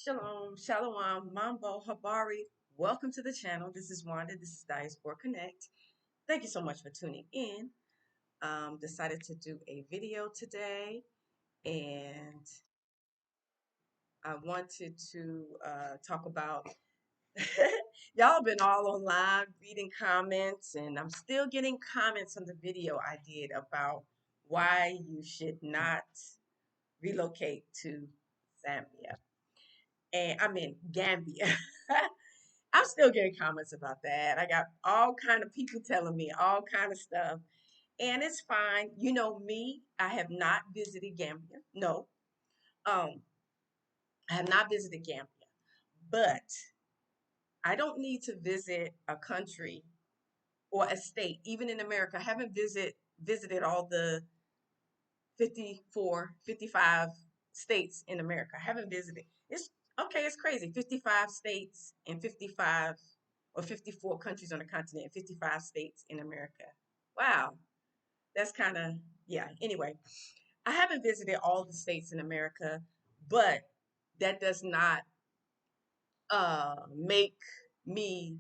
Shalom, Shalom, Mambo, Habari. Welcome to the channel. This is Wanda. This is Diaspora Connect. Thank you so much for tuning in. Decided to do a video today, and I wanted to talk about. Y'all been all online reading comments, and I'm still getting comments on the video I did about why you should not relocate to Zambia. And I mean Gambia. I'm still getting comments about that. I got all kind of people telling me all kind of stuff, and it's fine. You know me, I have not visited Gambia. No, um, I have not visited Gambia, but I don't need to visit a country or a state, even in America. I haven't visited all the 54, 55 states in America. I haven't visited. It's okay, it's crazy. 55 states and 55 or 54 countries on the continent, 55 states in America. Wow. That's kind of, yeah. Anyway, I haven't visited all the states in America, but that does not make me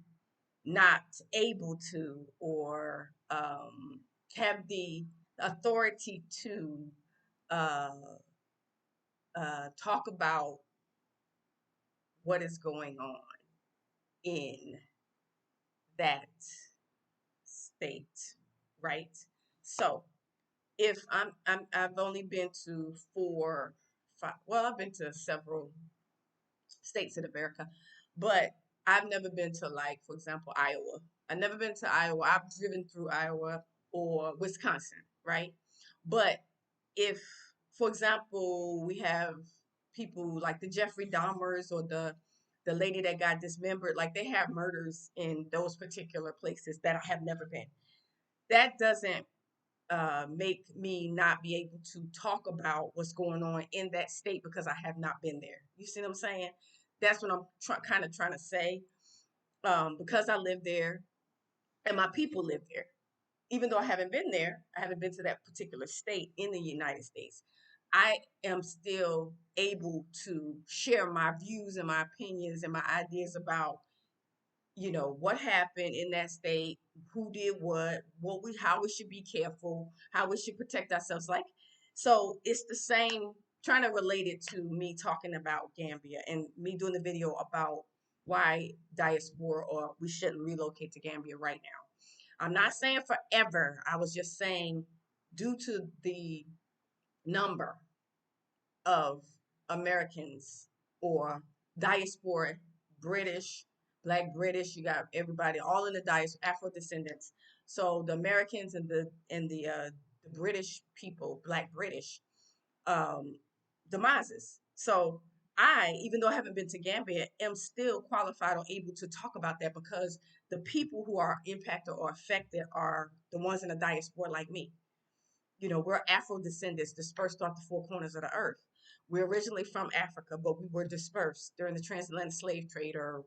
not able to or have the authority to uh, talk about what is going on in that state, right? So if I've only been to four, five, well, I've been to several states in America, but I've never been to, like, for example, Iowa. I've never been to Iowa. I've driven through Iowa or Wisconsin, right? But if, for example, we have people like the Jeffrey Dahmers or the lady that got dismembered, like they have murders in those particular places that I have never been. That doesn't make me not be able to talk about what's going on in that state because I have not been there. You see what I'm saying? That's what I'm kind of trying to say. Because I live there and my people live there. Even though I haven't been there, I haven't been to that particular state in the United States. I am still able to share my views and my opinions and my ideas about, what happened in that state, who did what we how we should be careful, how we should protect ourselves. Like, so it's the same, trying to relate it to me talking about Gambia and me doing the video about why diaspora or we shouldn't relocate to Gambia right now. I'm not saying forever. I was just saying due to the number of Americans or diaspora, British, Black British. You got everybody all in the diaspora, Afro descendants. So the Americans and the British people, Black British, um, demises. So I, even though I haven't been to Gambia, am still qualified or able to talk about that because the people who are impacted or affected are the ones in the diaspora like me. We're Afro descendants dispersed off the four corners of the earth. We're originally from Africa, but we were dispersed during the transatlantic slave trade, or,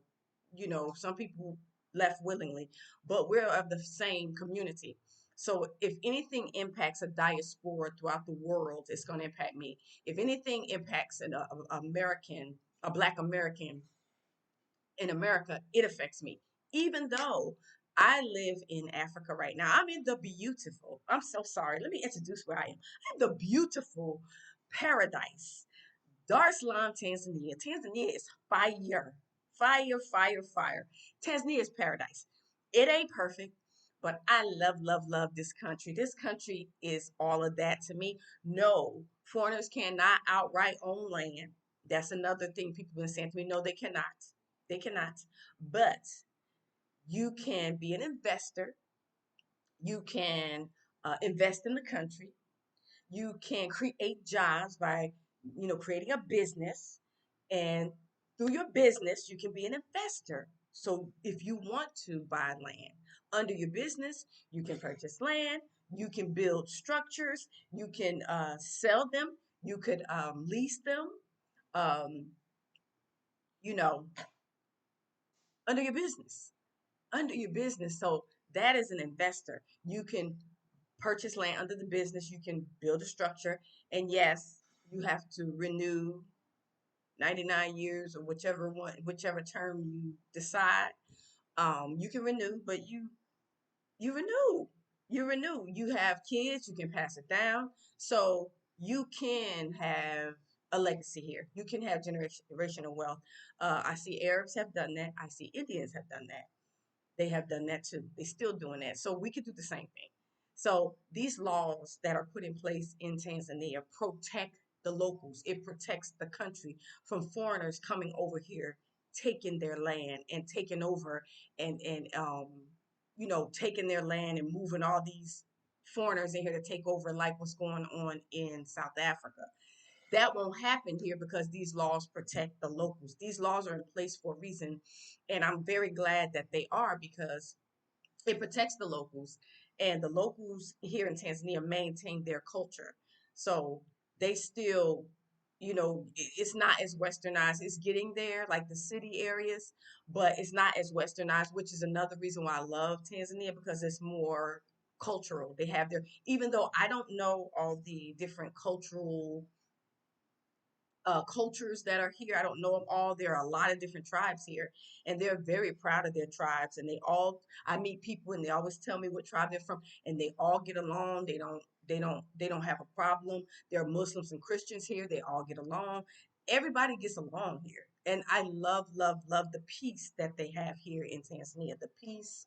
some people left willingly, but we're of the same community. So if anything impacts a diaspora throughout the world, it's going to impact me. If anything impacts American, a Black American in America, it affects me. Even though I live in Africa right now, I'm in the beautiful, I'm so sorry, let me introduce where I am. I'm in the beautiful paradise, Dar es Salaam, Tanzania. Tanzania is fire, fire, fire, fire. Tanzania is paradise. It ain't perfect, but I love, love, love this country. This country is all of that to me. No, foreigners cannot outright own land. That's another thing people have been saying to me. No, they cannot. They cannot. But you can be an investor. You can invest in the country. You can create jobs by, creating a business. And through your business, you can be an investor. So if you want to buy land under your business, you can purchase land. You can build structures. You can sell them. You could lease them. Um, you know, under your business. Under your business. So that is an investor. You can purchase land under the business, you can build a structure, and yes, you have to renew. 99 years, or whichever term you decide. You can renew, but you renew. You renew. You have kids, you can pass it down. So you can have a legacy here. You can have generational wealth. I see Arabs have done that. I see Indians have done that. They have done that too. They're still doing that. So we could do the same thing. So these laws that are put in place in Tanzania protect the locals. It protects the country from foreigners coming over here, taking their land and taking over and taking their land and moving all these foreigners in here to take over, like what's going on in South Africa. That won't happen here because these laws protect the locals. These laws are in place for a reason, and I'm very glad that they are, because it protects the locals, and the locals here in Tanzania maintain their culture. So they still, it's not as westernized. It's getting there, like the city areas, but it's not as westernized, which is another reason why I love Tanzania, because it's more cultural. They have their, even though I don't know all the different cultures that are here. I don't know them all. There are a lot of different tribes here, and they're very proud of their tribes. And I meet people, and they always tell me what tribe they're from, and they all get along. They don't have a problem. There are Muslims and Christians here. They all get along. Everybody gets along here, and I love, love, love the peace that they have here in Tanzania. The peace,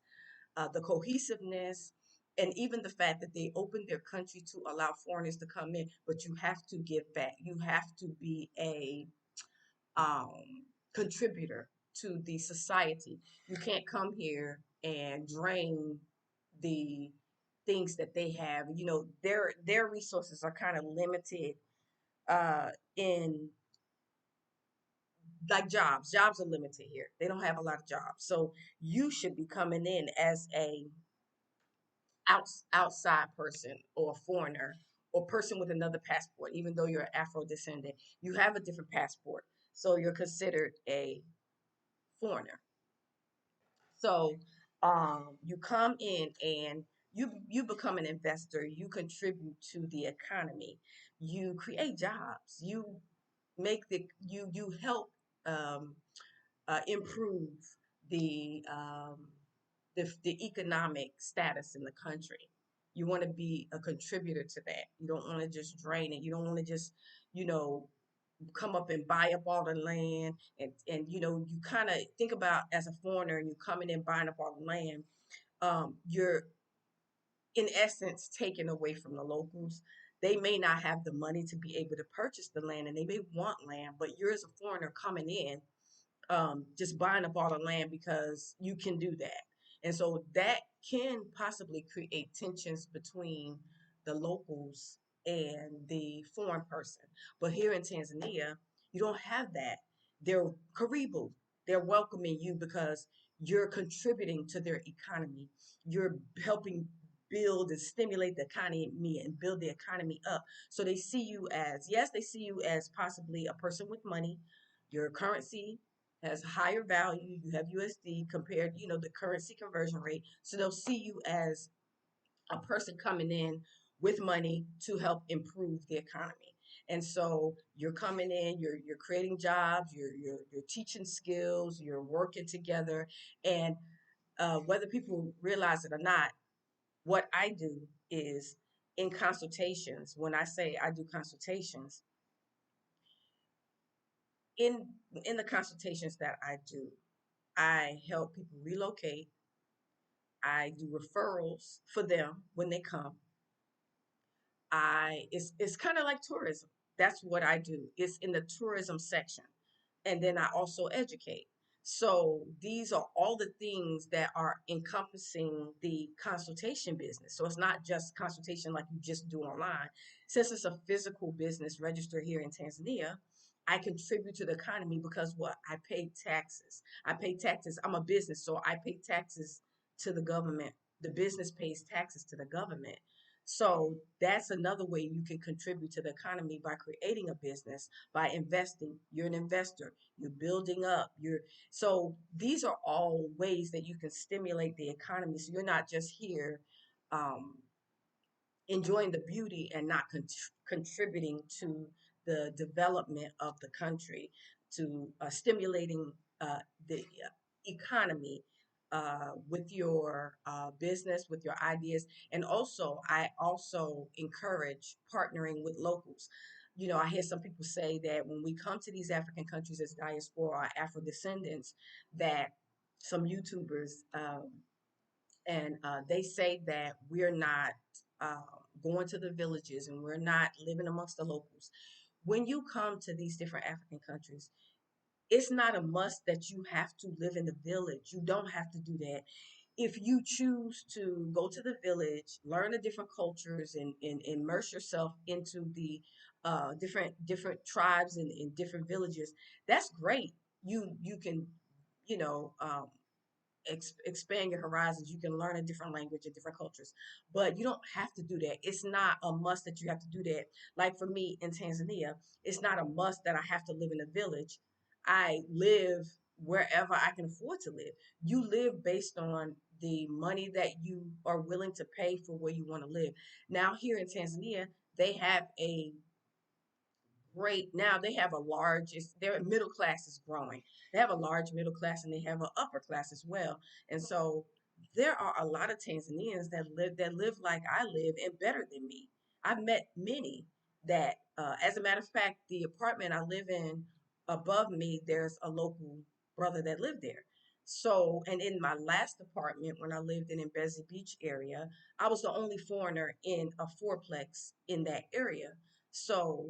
the cohesiveness, and even the fact that they opened their country to allow foreigners to come in, but you have to give back. You have to be a contributor to the society. You can't come here and drain the things that they have. Their resources are kind of limited in, like, jobs. Jobs are limited here. They don't have a lot of jobs. So you should be coming in as a outside person or a foreigner or person with another passport. Even though you're Afro descendant, you have a different passport, so you're considered a foreigner. So you come in and you become an investor. You contribute to the economy. You create jobs. You help um, improve the, the economic status in the country. You want to be a contributor to that. You don't want to just drain it. You don't want to just, you know, come up and buy up all the land, and you kind of think about, as a foreigner, and you coming in buying up all the land. You're in essence taken away from the locals. They may not have the money to be able to purchase the land, and they may want land, but you're, as a foreigner coming in, just buying up all the land because you can do that. And so that can possibly create tensions between the locals and the foreign person. But here in Tanzania, you don't have that. They're Karibu. They're welcoming you because you're contributing to their economy. You're helping build and stimulate the economy and build the economy up. So they see you as, yes, they see you as possibly a person with money. Your currency has higher value. You have USD compared, the currency conversion rate. So they'll see you as a person coming in with money to help improve the economy. And so you're coming in, you're creating jobs, you're teaching skills, you're working together, and whether people realize it or not, what I do is, in consultations. When I say I do consultations, in in the consultations that I do, I help people relocate. I do referrals for them when they come. It's kind of like tourism. That's what I do. It's in the tourism section. And then I also educate. So these are all the things that are encompassing the consultation business. So it's not just consultation like you just do online. Since it's a physical business registered here in Tanzania, I contribute to the economy because what? I pay taxes. I pay taxes. I'm a business, so I pay taxes to the government. The business pays taxes to the government. So that's another way you can contribute to the economy, by creating a business, by investing. You're an investor. You're building up. So these are all ways that you can stimulate the economy. So you're not just here um, enjoying the beauty and not contributing to the development of the country, to stimulating the economy with your business, with your ideas. And also, I also encourage partnering with locals. You know, I hear some people say that when we come to these African countries as diaspora or Afro descendants, that some YouTubers and they say that we're not uh, going to the villages and we're not living amongst the locals. When you come to these different African countries, it's not a must that you have to live in the village. You don't have to do that. If you choose to go to the village, learn the different cultures, and immerse yourself into the different tribes and in different villages, that's great. You can, you know, expand your horizons. You can learn a different language and different cultures, but you don't have to do that. It's not a must that you have to do that. Like for me in Tanzania, it's not a must that I have to live in a village. I live wherever I can afford to live. You live based on the money that you are willing to pay for where you want to live. Now here in Tanzania, they have a great, now they have a large, their middle class is growing. They have a large middle class and they have an upper class as well. And so there are a lot of Tanzanians that live like I live and better than me. I've met many that as a matter of fact, the apartment I live in, above me there's a local brother that lived there. So, and in my last apartment when I lived in Mbezi Beach area, I was the only foreigner in a fourplex in that area. So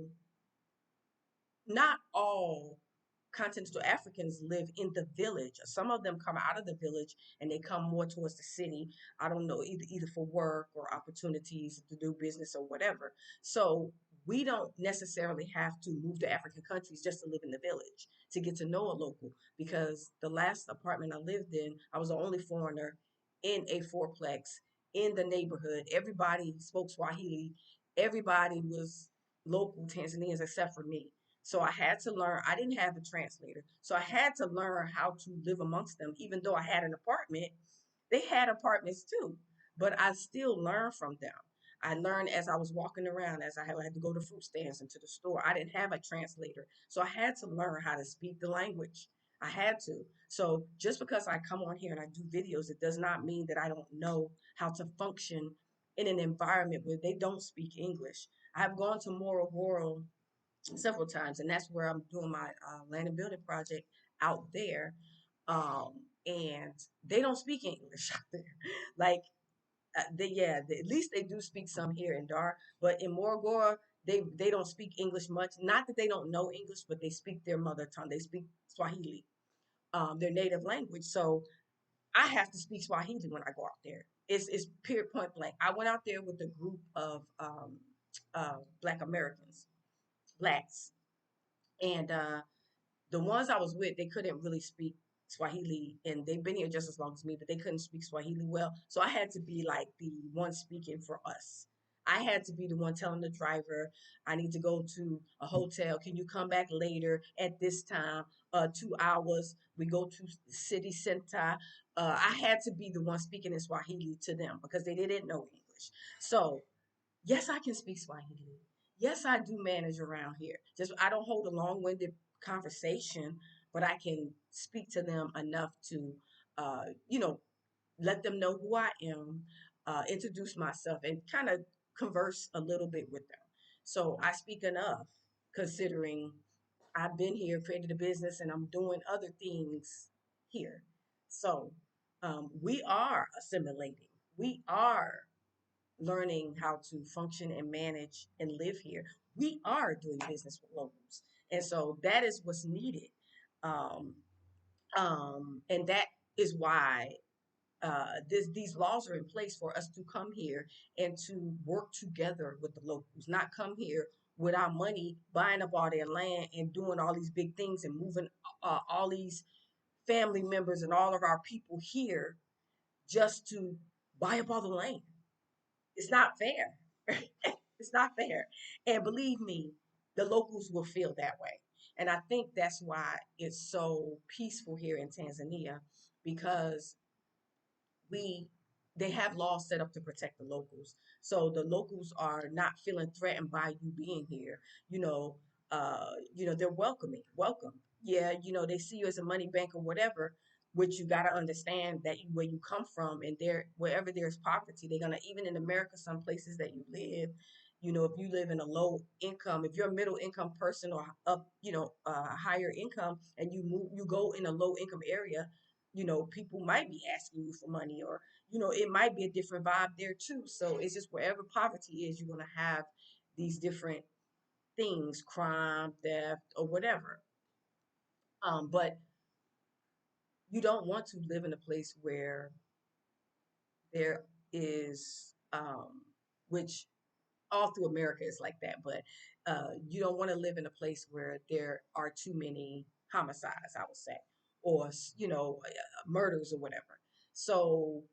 not all continental Africans live in the village. Some of them come out of the village and they come more towards the city. I don't know, either for work or opportunities to do business or whatever. So we don't necessarily have to move to African countries just to live in the village to get to know a local. Because the last apartment I lived in, I was the only foreigner in a fourplex in the neighborhood. Everybody spoke Swahili. Everybody was local Tanzanians except for me. So I had to learn. I didn't have a translator. So I had to learn how to live amongst them. Even though I had an apartment, they had apartments too. But I still learned from them. I learned as I was walking around, as I had to go to fruit stands and to the store. I didn't have a translator. So I had to learn how to speak the language. I had to. So just because I come on here and I do videos, it does not mean that I don't know how to function in an environment where they don't speak English. I've gone to Moral World several times, and that's where I'm doing my land and building project out there. And they don't speak English out there. Like at least they do speak some here in Dar, but in Moragora, they don't speak English much. Not that they don't know English, but they speak their mother tongue. They speak Swahili, their native language. So I have to speak Swahili when I go out there. It's period point blank. I went out there with a group of Black Americans, blacks, and the ones I was with, they couldn't really speak Swahili, and they've been here just as long as me, but they couldn't speak Swahili well. So I had to be like the one speaking for us. I had to be the one telling the driver, I need to go to a hotel. Can you come back later at this time? 2 hours. We go to the city center. I had to be the one speaking in Swahili to them because they didn't know English. So yes, I can speak Swahili. Yes, I do manage around here. Just I don't hold a long-winded conversation, but I can speak to them enough to, you know, let them know who I am, introduce myself, and kind of converse a little bit with them. So I speak enough, considering I've been here, created a business, and I'm doing other things here. So we are assimilating. We are learning how to function and manage and live here. We are doing business with locals. And so that is what's needed. Um, and that is why these laws are in place for us to come here and to work together with the locals, not come here with our money, buying up all their land and doing all these big things and moving all these family members and all of our people here just to buy up all the land. It's not fair. It's not fair. And believe me, the locals will feel that way. And I think that's why it's so peaceful here in Tanzania, because we they have laws set up to protect the locals. So the locals are not feeling threatened by you being here. You know, they're welcome. Yeah, they see you as a money bank or whatever, which you got to understand that where you come from, and there, wherever there's poverty, they're gonna, even in America, some places that you live, if you live in a low income, if you're a middle income person or up, higher income, and you go in a low income area, people might be asking you for money, or it might be a different vibe there too. So it's just wherever poverty is, you're gonna have these different things, crime, theft, or whatever. But you don't want to live in a place where there is, which all through America is like that, but you don't want to live in a place where there are too many homicides, I would say, or murders or whatever. So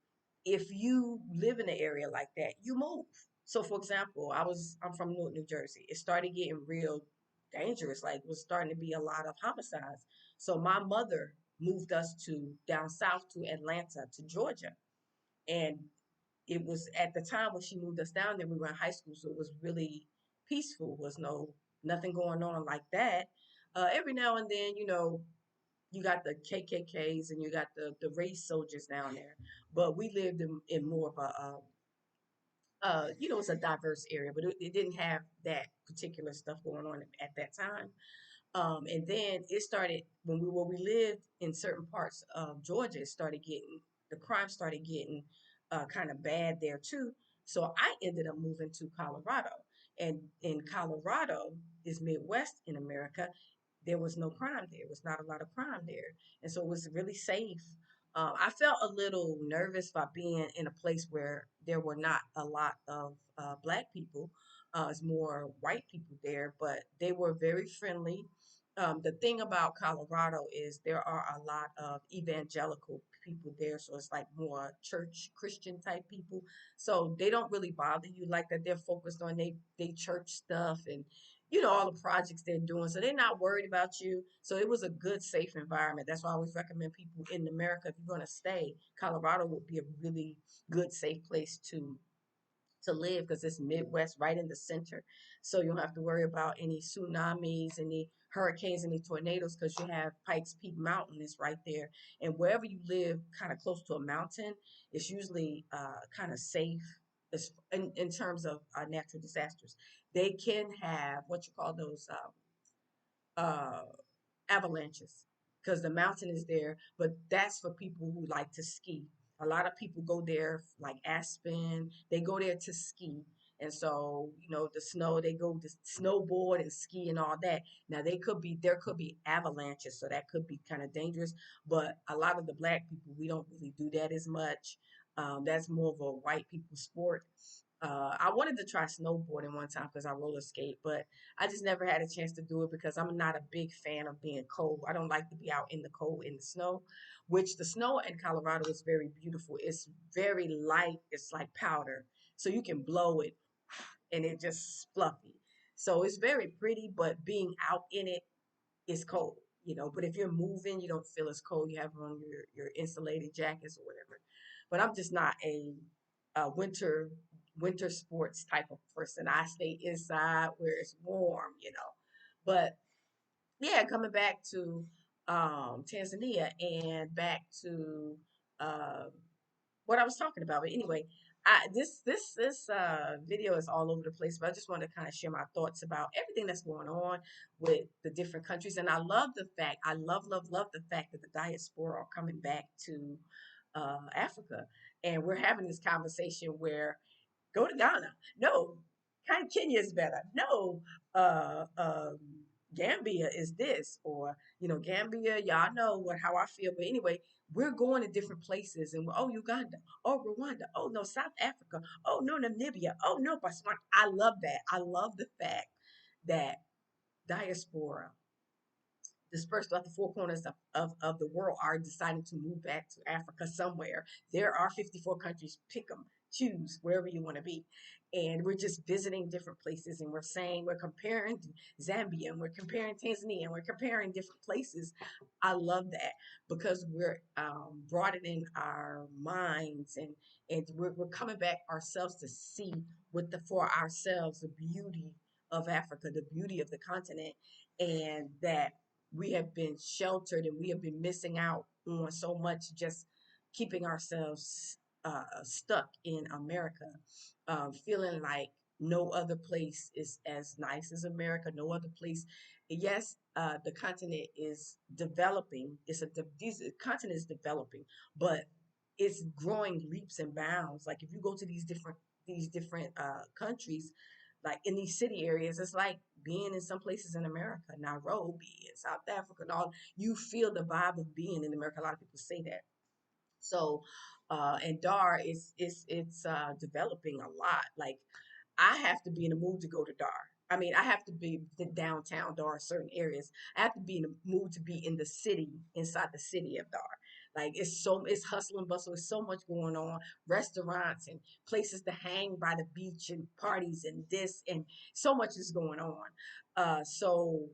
if you live in an area like that, you move. So for example, I'm from Newark, New Jersey. It started getting real dangerous. Like, it was starting to be a lot of homicides. So my mother moved us to down south to Atlanta, to Georgia, and it was at the time when she moved us down there, we were in high school, so it was really peaceful. Was nothing going on like that. Every now and then, you got the KKKs and you got the race soldiers down there, but we lived in more of it's a diverse area, but it didn't have that particular stuff going on at that time. And then it started when where we lived in certain parts of Georgia, the crime started getting kind of bad there too. So I ended up moving to Colorado, and in Colorado is Midwest in America. There was no crime there. It was not a lot of crime there, and so it was really safe. I felt a little nervous about being in a place where there were not a lot of black people. It's more white people there, but they were very friendly. The thing about Colorado is there are a lot of evangelical people there, so it's like more church Christian type people. So they don't really bother you like that. They're focused on they church stuff, and all the projects they're doing. So they're not worried about you. So it was a good, safe environment. That's why I always recommend people in America, if you're going to stay, Colorado would be a really good, safe place to live, because it's Midwest, right in the center. So you don't have to worry about any tsunamis, any hurricanes, any tornadoes, because you have Pikes Peak Mountain is right there. And wherever you live, kind of close to a mountain, it's usually kind of safe in terms of natural disasters. They can have what you call those uh, avalanches, because the mountain is there, but that's for people who like to ski. A lot of people go there, like Aspen, they go there to ski. And so, the snow, they go to snowboard and ski and all that. Now, there could be avalanches, so that could be kind of dangerous. But a lot of the black people, we don't really do that as much. That's more of a white people sport. I wanted to try snowboarding one time because I roller skate, but I just never had a chance to do it because I'm not a big fan of being cold. I don't like to be out in the cold in the snow, which the snow in Colorado is very beautiful. It's very light. It's like powder. So you can blow it and it just fluffy. So it's very pretty, but being out in it is cold, But if you're moving, you don't feel as cold. You have on your insulated jackets or whatever. But I'm just not a winter sports type of person. I stay inside where it's warm. But yeah, coming back to Tanzania and back to uh, what I was talking about. But anyway, this video is all over the place, but I just want to kind of share my thoughts about everything that's going on with the different countries. And I love the fact, I love the fact that the diaspora are coming back to Africa, and we're having this conversation where go to Ghana. No, kind of Kenya is better. No, uh, um, Gambia is this, or Gambia. Y'all know how I feel. But anyway, we're going to different places, and oh, Uganda, oh, Rwanda, oh no, South Africa, oh no, Namibia, oh no, Botswana. I love that. I love the fact that diaspora dispersed throughout the four corners of the world are deciding to move back to Africa somewhere. There are 54 countries. Pick them, choose wherever you want to be. And we're just visiting different places, and we're comparing Zambia, and we're comparing Tanzania, and we're comparing different places. I love that because we're broadening our minds, and we're coming back ourselves to see for ourselves the beauty of Africa, the beauty of the continent, and that we have been sheltered and we have been missing out on so much, just keeping ourselves stuck in America, feeling like no other place is as nice as America. No other place. Yes, the continent is developing. The continent is developing, but it's growing leaps and bounds. Like if you go to these different countries, like in these city areas, it's like being in some places in America, Nairobi and South Africa and all. You feel the vibe of being in America. A lot of people say that. So, and Dar is it's developing a lot. Like I have to be in the mood to go to Dar. I mean, I have to be in downtown Dar, certain areas. I have to be in the mood to be in the city, inside the city of Dar. Like it's hustle and bustle. There's so much going on, restaurants and places to hang by the beach and parties and this and so much is going on. So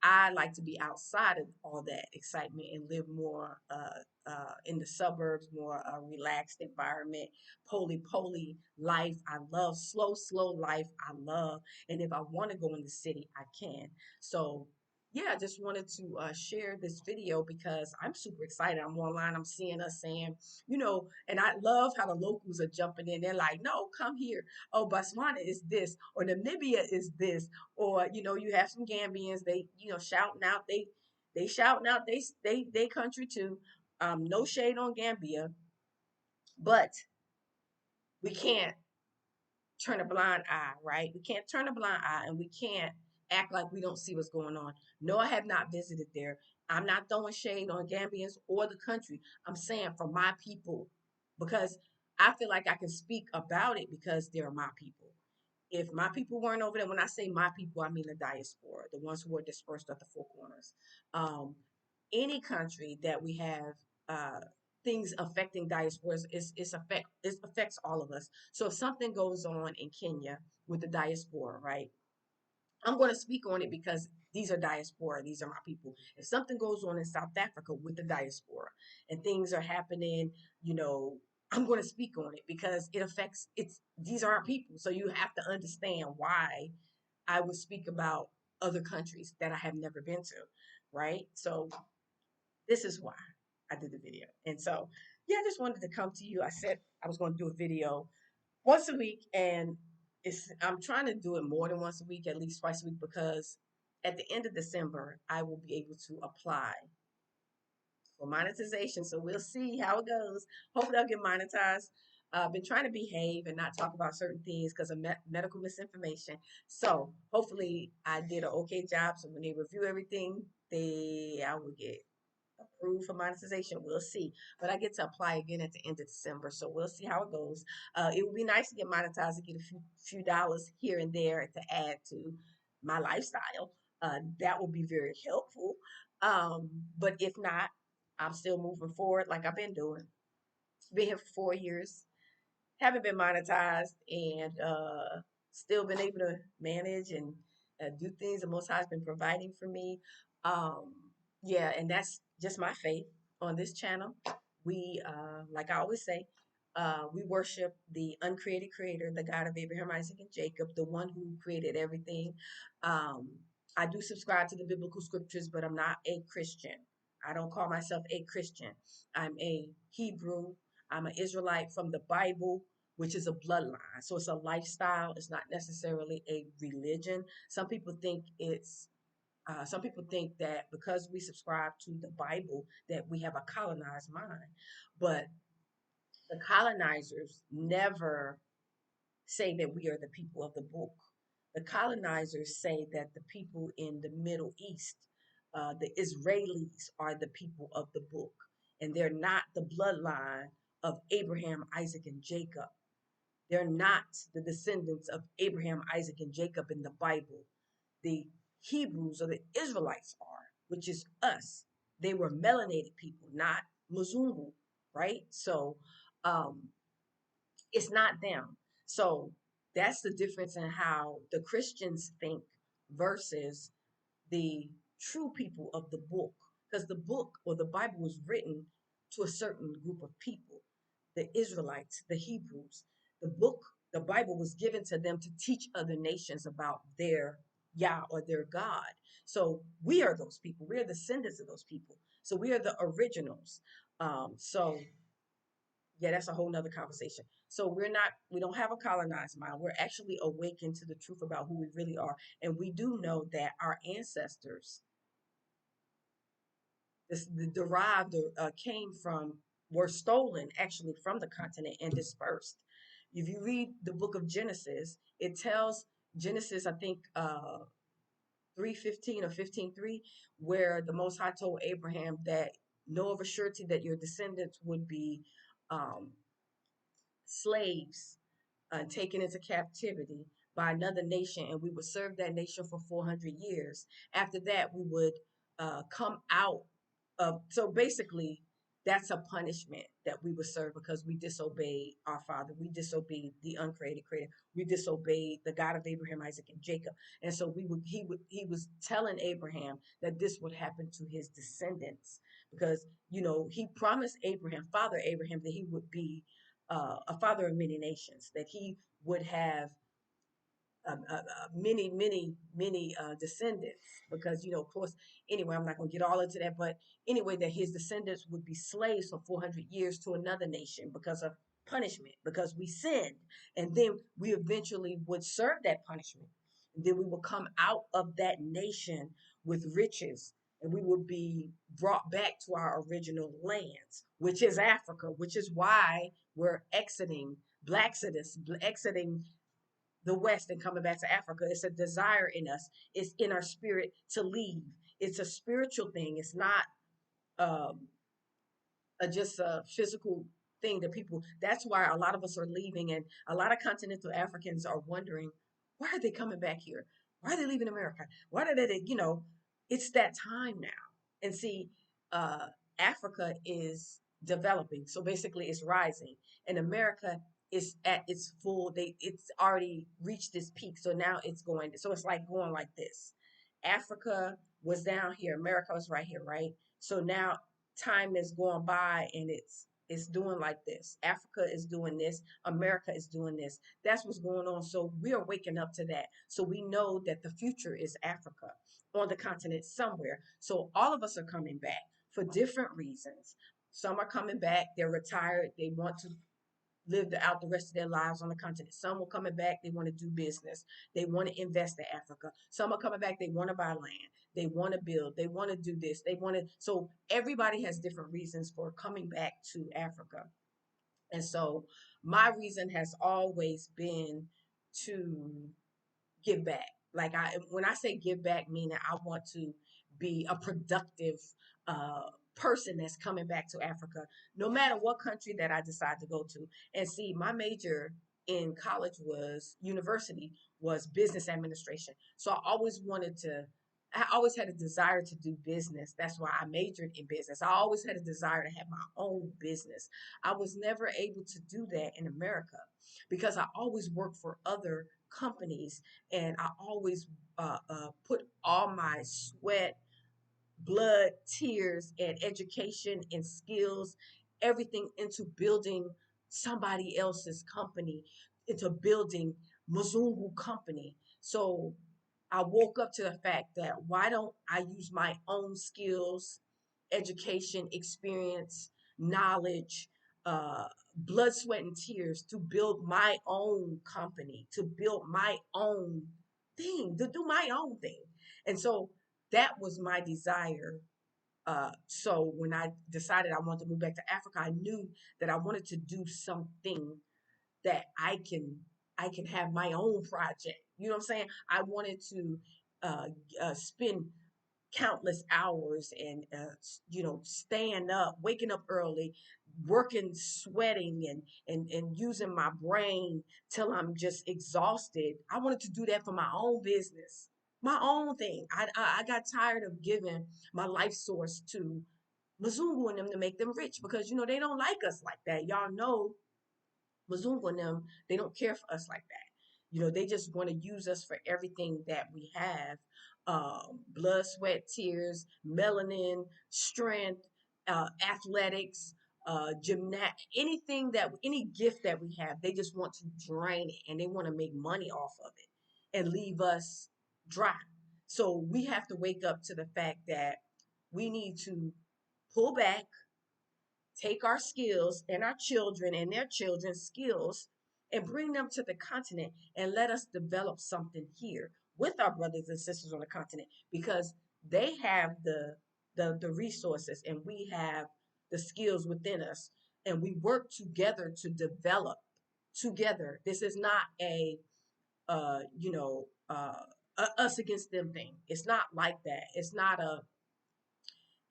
I like to be outside of all that excitement and live more in the suburbs, more relaxed environment, poly life. I love slow life. I love, and if I want to go in the city, I can. So yeah, I just wanted to share this video because I'm super excited. I'm online. I'm seeing us saying, and I love how the locals are jumping in. They're like, no, come here. Oh, Botswana is this, or Namibia is this, or you have some Gambians. They, shouting out. They shouting out. They country too. No shade on Gambia, but we can't turn a blind eye, right? We can't turn a blind eye and we can't act like we don't see what's going on. No, I have not visited there. I'm not throwing shade on Gambians or the country. I'm saying for my people because I feel like I can speak about it because they're my people. If my people weren't over there, when I say my people, I mean the diaspora, the ones who are dispersed at the four corners. Um, any country that we have uh, things affecting diasporas it affects all of us. So if something goes on in Kenya with the diaspora, right? I'm going to speak on it because these are diaspora. These are my people. If something goes on in South Africa with the diaspora and things are happening, you know, I'm going to speak on it because it affects these are our people. So you have to understand why I would speak about other countries that I have never been to, right? So this is why I did the video. And so, yeah, I just wanted to come to you. I said I was going to do a video once a week, and I'm trying to do it more than once a week, at least twice a week, because at the end of December, I will be able to apply for monetization. So we'll see how it goes. Hopefully, I'll get monetized. I've been trying to behave and not talk about certain things because of medical misinformation. So hopefully, I did an okay job. So when they review everything, I will get approved for monetization. We'll see. But I get to apply again at the end of December. So we'll see how it goes. It would be nice to get monetized and get a few dollars here and there to add to my lifestyle. That would be very helpful. But if not, I'm still moving forward like I've been doing. Been here for 4 years, haven't been monetized, and still been able to manage and do things the Most High has been providing for me. Um, yeah, and that's just my faith on this channel. We, like I always say, we worship the uncreated creator, the God of Abraham, Isaac, and Jacob, the one who created everything. Um, I do subscribe to the biblical scriptures, but I'm not a Christian. I don't call myself a Christian. I'm a Hebrew. I'm an Israelite from the Bible, which is a bloodline. So it's a lifestyle. It's not necessarily a religion. Some people think that because we subscribe to the Bible that we have a colonized mind. But the colonizers never say that we are the people of the book. The colonizers say that the people in the Middle East, the Israelis, are the people of the book, and they're not the bloodline of Abraham, Isaac, and Jacob. They're not the descendants of Abraham, Isaac, and Jacob in the Bible. The Hebrews or the Israelites are, which is us. They were melanated people, not Mzungu, right? So um, it's not them. So that's the difference in how the Christians think versus the true people of the book. Because the book or the Bible was written to a certain group of people, the Israelites, the Hebrews. The book The Bible was given to them to teach other nations about their Yah or their God. So we are those people. We are descendants of those people. So we are the originals. So yeah, that's a whole nother conversation. So we don't have a colonized mind. We're actually awakened to the truth about who we really are. And we do know that our ancestors, derived or came from, were stolen actually from the continent and dispersed. If you read the book of Genesis, it tells Genesis, I think 3:15 or 15:3, where the Most High told Abraham that know of a surety that your descendants would be um, slaves taken into captivity by another nation, and we would serve that nation for 400 years. After that, we would come out of. So basically, that's a punishment that we would serve because we disobeyed our Father. We disobeyed the uncreated Creator. We disobeyed the God of Abraham, Isaac, and Jacob. And so he was telling Abraham that this would happen to his descendants because he promised Abraham, Father Abraham, that he would be a father of many nations, that he would have many descendants, because of course, anyway, I'm not going to get all into that, but anyway, that his descendants would be slaves for 400 years to another nation because of punishment, because we sinned, and then we eventually would serve that punishment, and then we will come out of that nation with riches, and we would be brought back to our original lands, which is Africa, which is why we're exiting, exiting the West and coming back to Africa. It's a desire in us. It's in our spirit to leave. It's a spiritual thing. It's not um, just a physical thing that people. That's why a lot of us are leaving, and a lot of continental Africans are wondering, why are they coming back here? Why are they leaving America? Why did they? It's that time now. And see, uh, Africa is developing, so basically, it's rising, and America is at its full. It's already reached its peak, so now it's going. So it's like going like this. Africa was down here. America was right here, right? So now time is going by and it's doing like this. Africa is doing this. America is doing this. That's what's going on. So we are waking up to that. So we know that the future is Africa on the continent somewhere. So all of us are coming back for different reasons. Some are coming back. They're retired. They want to live out the rest of their lives on the continent. Some are coming back, they want to do business. They want to invest in Africa. Some are coming back, they want to buy land. They want to build. They want to do this. They want to. So everybody has different reasons for coming back to Africa. And so my reason has always been to give back. Like when I say give back, meaning I want to be a productive uh, person that's coming back to Africa, no matter what country that I decide to go to. And see, my major in college was business administration. So I always had a desire to do business. That's why I majored in business. I always had a desire to have my own business. I was never able to do that in America because I always worked for other companies, and I always put all my sweat, blood, tears, and education and skills, everything into building somebody else's company, into building Mzungu company. So I woke up to the fact that why don't I use my own skills, education, experience, knowledge, uh, blood, sweat, and tears to build my own company, to build my own thing, to do my own thing. And so that was my desire. So when I decided I wanted to move back to Africa, I knew that I wanted to do something that I can have my own project. You know what I'm saying? I wanted to uh, spend countless hours and staying up, waking up early, working, sweating, and using my brain till I'm just exhausted. I wanted to do that for my own business, my own thing. I got tired of giving my life source to Mzungu and them to make them rich because they don't like us like that. Y'all know Mzungu and them, they don't care for us like that. They just want to use us for everything that we have. Blood, sweat, tears, melanin, strength, athletics, anything that any gift that we have, they just want to drain it and they want to make money off of it and leave us dry. So we have to wake up to the fact that we need to pull back, take our skills and our children and their children's skills and bring them to the continent and let us develop something here with our brothers and sisters on the continent, because they have the resources and we have the skills within us, and we work together to develop together. This is not a uh you know uh us against them thing. It's not like that. It's not a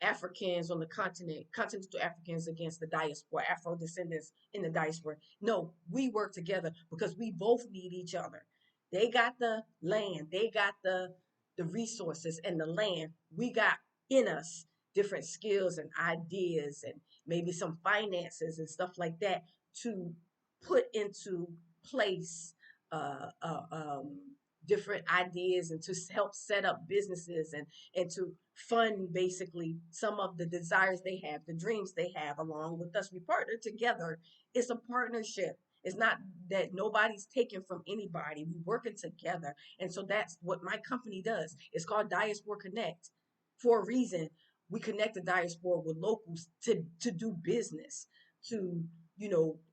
Africans on the continent, continental Africans against the diaspora, Afro descendants in the diaspora. No, we work together because we both need each other. They got the land, they got the resources and the land. We got in us different skills and ideas and maybe some finances and stuff like that to put into place uh, uh, um, different ideas and to help set up businesses and to fund basically some of the desires they have, the dreams they have along with us. We partner together. It's a partnership. It's not that nobody's taken from anybody. We working together. And so that's what my company does. It's called Diaspora Connect for a reason. We connect the diaspora with locals to do business, to,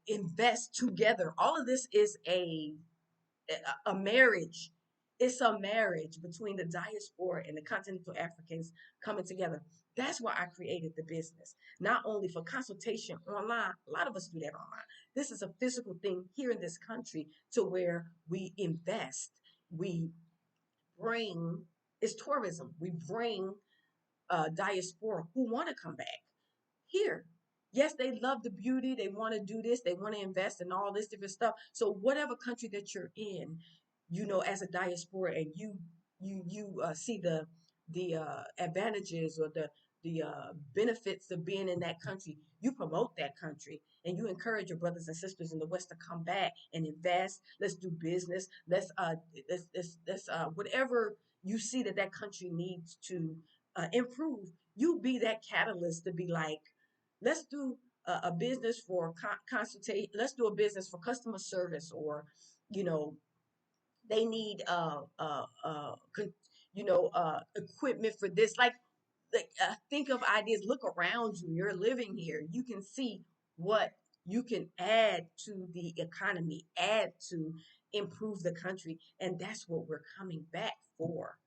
invest together. All of this is a marriage. It's a marriage between the diaspora and the continental Africans coming together. That's why I created the business, not only for consultation online. A lot of us do that online. This is a physical thing here in this country to where we invest. We bring, it's tourism. We bring diaspora who want to come back here. Yes, they love the beauty. They want to do this. They want to invest in all this different stuff. So whatever country that you're in, as a diaspora, and you see the advantages or the benefits of being in that country, you promote that country and you encourage your brothers and sisters in the West to come back and invest. Let's do business. Let's whatever you see that country needs to improve. You be that catalyst to be like, let's do a business for consultate. Let's do a business for customer service, or you know they need equipment for this. Like think of ideas. Look around you. You're living here. You can see what you can add to the economy, add to improve the country, and that's what we're coming back for,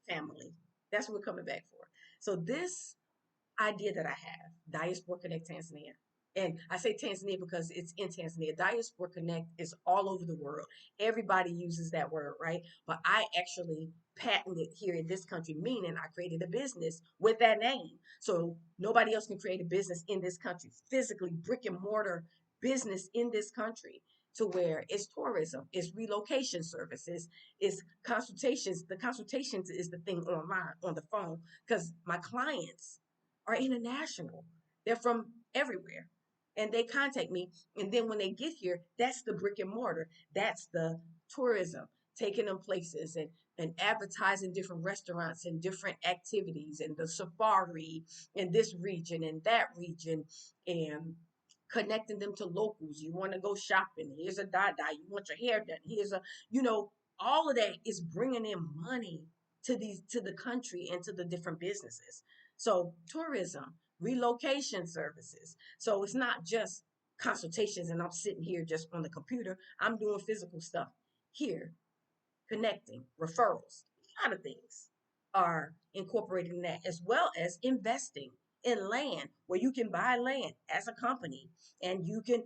family. That's what we're coming back for. So this idea that I have, Diaspora Connect Tanzania. And I say Tanzania because it's in Tanzania. Diaspora Connect is all over the world. Everybody uses that word, right? But I actually patented here in this country, meaning I created a business with that name. So nobody else can create a business in this country, physically, brick and mortar business in this country, to where it's tourism, it's relocation services, it's consultations. The consultations is the thing online, on the phone, because my clients are international. They're from everywhere. And they contact me. And then when they get here, that's the brick and mortar. That's the tourism, taking them places and advertising different restaurants and different activities and the safari in this region and that region, and connecting them to locals. You want to go shopping. Here's a dye. You want your hair done. Here's all of that is bringing in money to the country and to the different businesses. So tourism, relocation services. So it's not just consultations and I'm sitting here just on the computer. I'm doing physical stuff here, connecting, referrals, a lot of things are incorporated in that, as well as investing in land where you can buy land as a company and you can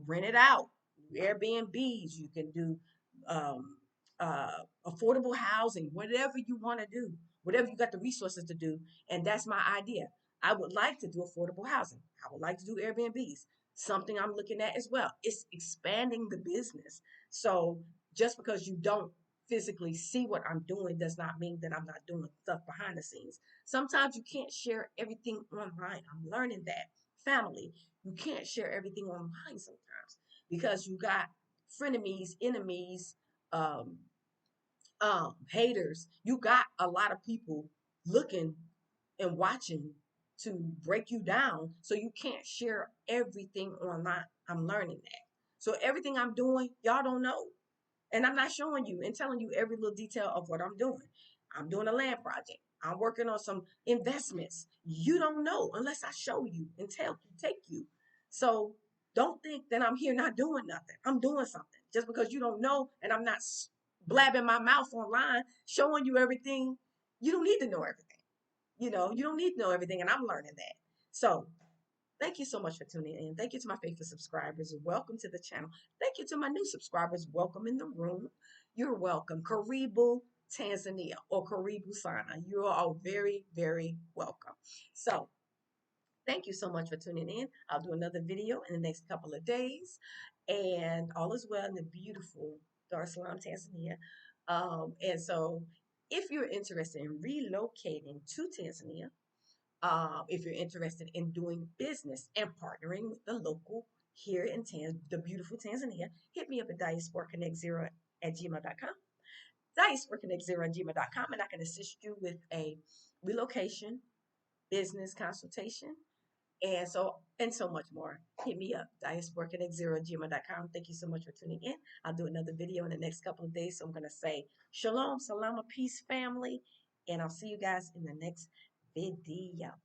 rent it out, Airbnbs. You can do um, affordable housing, whatever you want to do, whatever you got the resources to do. And that's my idea. I would like to do affordable housing. I would like to do Airbnbs. Something I'm looking at as well. It's expanding the business. So just because you don't physically see what I'm doing does not mean that I'm not doing stuff behind the scenes. Sometimes you can't share everything online. I'm learning that. Family, you can't share everything online sometimes because you got frenemies, enemies, um, haters. You got a lot of people looking and watching to break you down so you can't share everything online. I'm learning that. So everything I'm doing, y'all don't know. And I'm not showing you and telling you every little detail of what I'm doing. I'm doing a land project. I'm working on some investments. You don't know unless I show you and take you. So don't think that I'm here not doing nothing. I'm doing something. Just because you don't know and I'm not blabbing my mouth online, showing you everything, you don't need to know everything. You don't need to know everything, and I'm learning that. So thank you so much for tuning in. Thank you to my faithful subscribers. Welcome to the channel. Thank you to my new subscribers. Welcome in the room. You're welcome. Karibu, Tanzania, or Karibu Sana. You are all very, very welcome. So thank you so much for tuning in. I'll do another video in the next couple of days. And all is well in the beautiful Dar es Salaam, Tanzania. And so if you're interested in relocating to Tanzania, if you're interested in doing business and partnering with the local here in the beautiful Tanzania, hit me up at diasporaconnect0@gmail.com. Diasporaconnect0@gmail.com, and I can assist you with a relocation business consultation and so much more. Hit me up, diasporaconnect0@gmail.com. Thank you so much for tuning in. I'll do another video in the next couple of days. So I'm going to say shalom, salama, peace, family, and I'll see you guys in the next video.